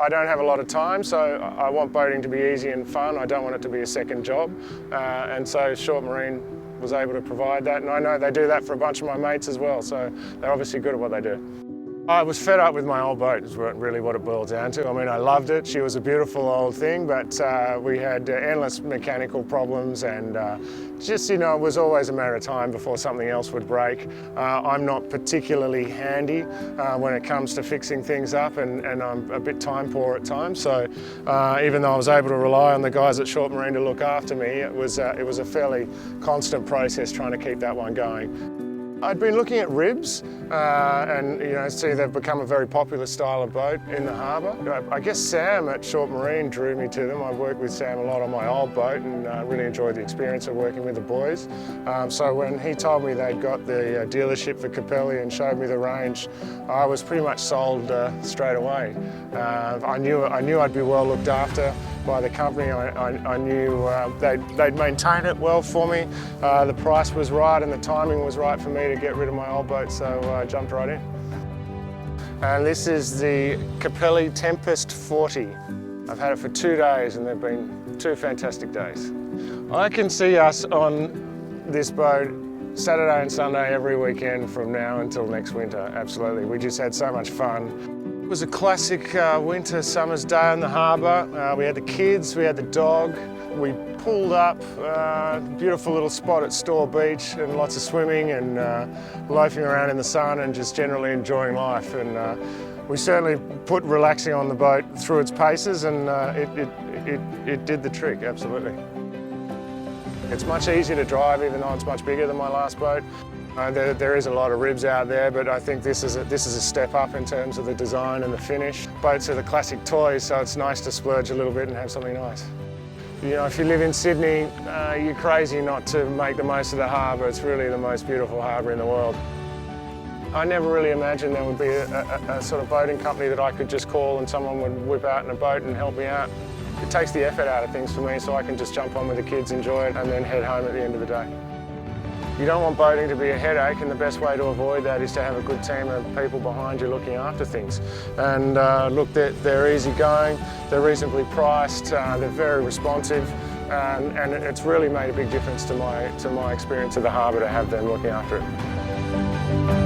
I don't have a lot of time, so I want boating to be easy and fun. I don't want it to be a second job. And so Short Marine was able to provide that, and I know they do that for a bunch of my mates as well, so they're obviously good at what they do. I was fed up with my old boat, is really what it boiled down to. I mean, I loved it. She was a beautiful old thing, but we had endless mechanical problems, and just, you know, it was always a matter of time before something else would break. I'm not particularly handy when it comes to fixing things up, and I'm a bit time poor at times. So even though I was able to rely on the guys at Short Marine to look after me, it was a fairly constant process trying to keep that one going. I'd been looking at ribs and, you know, see they've become a very popular style of boat in the harbour. I guess Sam at Short Marine drew me to them. I've worked with Sam a lot on my old boat and really enjoyed the experience of working with the boys. So when he told me they'd got the dealership for Capelli and showed me the range, I was pretty much sold straight away. I knew I'd be well looked after by the company. I knew they'd maintain it well for me. The price was right and the timing was right for me to get rid of my old boat, so I jumped right in. And this is the Capelli Tempest 40. I've had it for 2 days and they've been 2 fantastic days. I can see us on this boat Saturday and Sunday every weekend from now until next winter, absolutely. We just had so much fun. It was a classic winter summer's day on the harbour. We had the kids, we had the dog. We pulled up, beautiful little spot at Store Beach, and lots of swimming and loafing around in the sun and just generally enjoying life. And we certainly put relaxing on the boat through its paces, and it did the trick, absolutely. It's much easier to drive, even though it's much bigger than my last boat. There is a lot of ribs out there, but I think this is a step up in terms of the design and the finish. Boats are the classic toys, so it's nice to splurge a little bit and have something nice. You know, if you live in Sydney, you're crazy not to make the most of the harbour. It's really the most beautiful harbour in the world. I never really imagined there would be a sort of boating company that I could just call and someone would whip out in a boat and help me out. It takes the effort out of things for me, so I can just jump on with the kids, enjoy it, and then head home at the end of the day. You don't want boating to be a headache, and the best way to avoid that is to have a good team of people behind you looking after things. And look, they're easygoing, they're reasonably priced, they're very responsive, and it's really made a big difference to my experience of the harbour to have them looking after it.